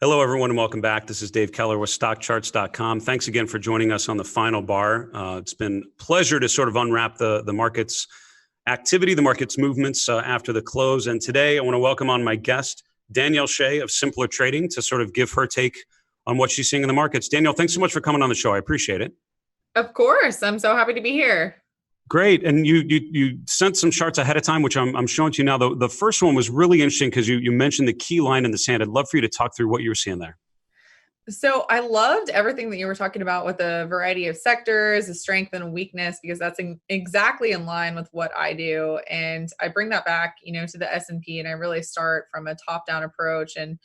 Hello, everyone, and welcome back. This is Dave Keller with StockCharts.com. Thanks again for joining us on the final bar. It's been a pleasure to sort of unwrap the market's activity, the market's movements after the close. And today I want to welcome on my guest, Danielle Shay of Simpler Trading, to sort of give her take on what she's seeing in the markets. Danielle, thanks so much for coming on the show. I appreciate it. Of course. I'm so happy to be here. Great. And you sent some charts ahead of time, which I'm showing to you now. The first one was really interesting because you mentioned the key line in the sand. I'd love for you to talk through what you were seeing there. So I loved everything that you were talking about with a variety of sectors, the strength and weakness, because that's exactly in line with what I do. And I bring that back, to the S&P, and I really start from a top-down approach. And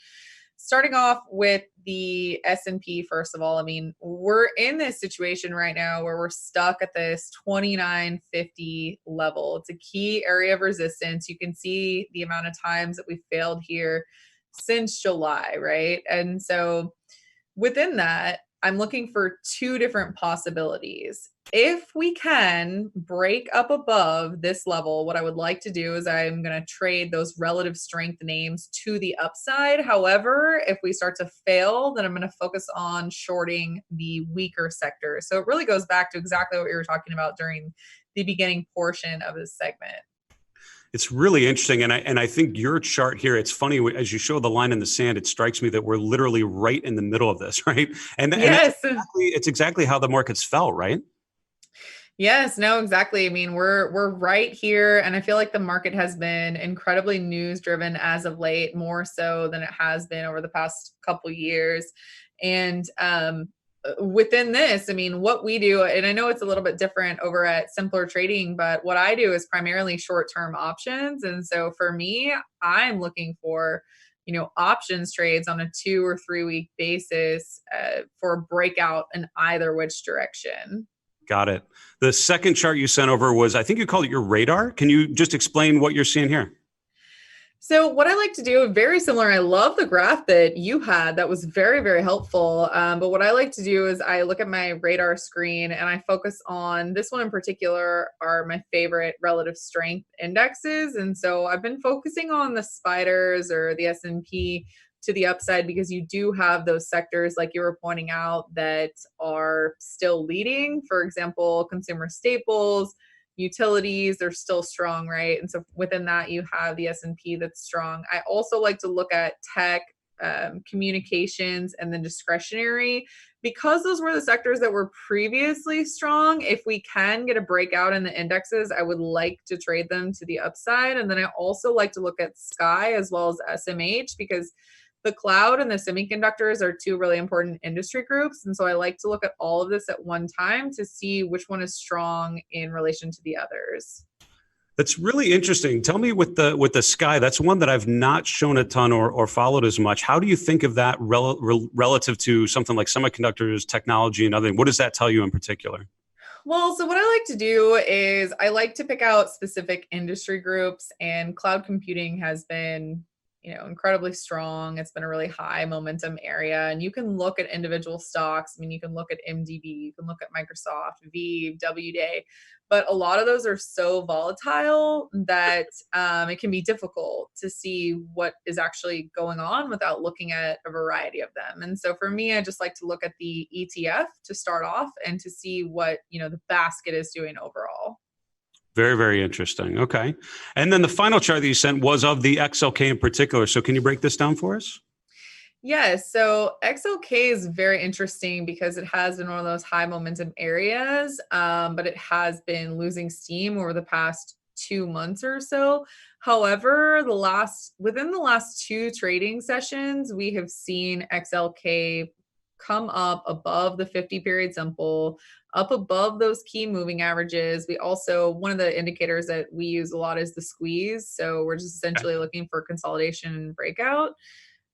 starting off with the S&P, first of all, I mean, we're in this situation right now where we're stuck at this 2950 level. It's a key area of resistance. You can see the amount of times that we failed here since July, right? And so within that, I'm looking for two different possibilities. If we can break up above this level, what I would like to do is I'm going to trade those relative strength names to the upside. However, if we start to fail, then I'm going to focus on shorting the weaker sectors. So it really goes back to exactly what we were talking about during the beginning portion of this segment. It's really interesting. And I think your chart here, it's funny, as you show the line in the sand, it strikes me that we're literally right in the middle of this, right? And yes. It's exactly how the markets fell, right? Yes, no, exactly. I mean, we're right here, and I feel like the market has been incredibly news driven as of late, more so than it has been over the past couple years. And within this, I mean, what we do, and I know it's a little bit different over at Simpler Trading, but what I do is primarily short-term options. And so for me, I'm looking for, options trades on a 2 or 3 week basis for a breakout in either which direction. Got it. The second chart you sent over was, I think you called it your radar. Can you just explain what you're seeing here? So what I like to do, very similar, I love the graph that you had. That was very, very helpful. But what I like to do is I look at my radar screen and I focus on this one in particular are my favorite relative strength indexes. And so I've been focusing on the spiders or the S&P to the upside because you do have those sectors like you were pointing out that are still leading. For example, consumer staples, utilities, they're still strong, right? And so within that, you have the S&P that's strong. I also like to look at tech, communications, and then discretionary, because those were the sectors that were previously strong. If we can get a breakout in the indexes, I would like to trade them to the upside. And then I also like to look at Sky as well as SMH, because the cloud and the semiconductors are two really important industry groups. And so I like to look at all of this at one time to see which one is strong in relation to the others. That's really interesting. Tell me with the Sky, that's one that I've not shown a ton or followed as much. How do you think of that relative to something like semiconductors, technology, and other? What does that tell you in particular? Well, so what I like to do is I like to pick out specific industry groups, and cloud computing has been incredibly strong. It's been a really high momentum area. And you can look at individual stocks. I mean, you can look at MDB, you can look at Microsoft, Veev, WDA, but a lot of those are so volatile that it can be difficult to see what is actually going on without looking at a variety of them. And so for me, I just like to look at the ETF to start off and to see what, the basket is doing overall. Very, very interesting. Okay. And then the final chart that you sent was of the XLK in particular. So can you break this down for us? Yes. So XLK is very interesting because it has been one of those high momentum areas, but it has been losing steam over the past 2 months or so. However, within the last 2 trading sessions, we have seen XLK come up above the 50 period simple, up above those key moving averages. We also, one of the indicators that we use a lot is the squeeze. So we're just essentially looking for consolidation and breakout.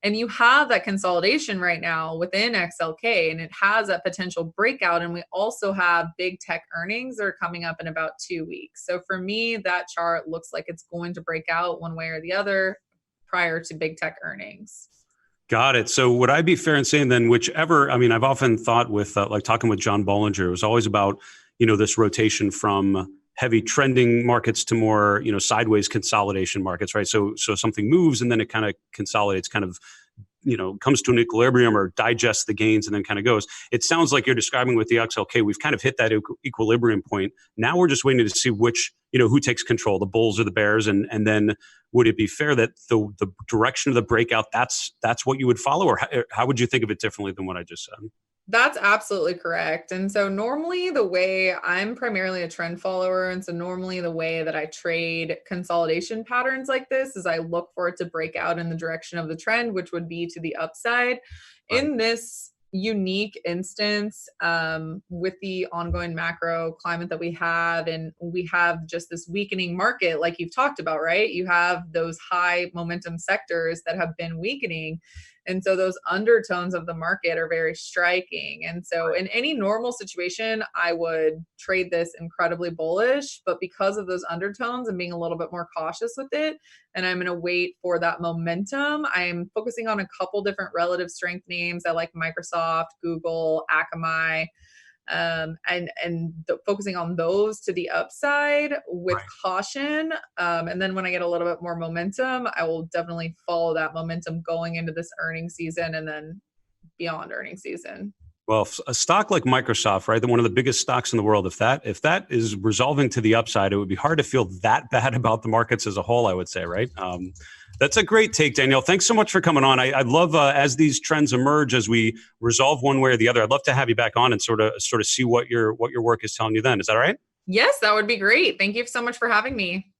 And you have that consolidation right now within XLK, and it has that potential breakout. And we also have big tech earnings that are coming up in about 2 weeks. So for me, that chart looks like it's going to break out one way or the other prior to big tech earnings. Got it. So would I be fair in saying then whichever, I mean, I've often thought with like talking with John Bollinger, it was always about, this rotation from heavy trending markets to more, sideways consolidation markets, right? So something moves and then it kind of consolidates, kind of comes to an equilibrium or digests the gains and then kind of goes. It sounds like you're describing with the XLK, we've kind of hit that equilibrium point. Now we're just waiting to see which, who takes control, the bulls or the bears. And then would it be fair that the direction of the breakout, that's what you would follow? Or how would you think of it differently than what I just said? That's absolutely correct. And so normally the way I'm primarily a trend follower, and so normally the way that I trade consolidation patterns like this is I look for it to break out in the direction of the trend, which would be to the upside. Right. In this unique instance, with the ongoing macro climate that we have, and we have just this weakening market, like you've talked about, right? You have those high momentum sectors that have been weakening. And so those undertones of the market are very striking. And so in any normal situation, I would trade this incredibly bullish, but because of those undertones and being a little bit more cautious with it, and I'm going to wait for that momentum, I'm focusing on a couple different relative strength names. I like Microsoft, Google, Akamai, focusing on those to the upside with caution. And then when I get a little bit more momentum, I will definitely follow that momentum going into this earnings season and then beyond earnings season. Well, a stock like Microsoft, right, one of the biggest stocks in the world, if that is resolving to the upside, it would be hard to feel that bad about the markets as a whole, I would say, right? That's a great take, Danielle. Thanks so much for coming on. I'd love, as these trends emerge, as we resolve one way or the other, I'd love to have you back on and sort of see what your work is telling you then. Is that all right? Yes, that would be great. Thank you so much for having me.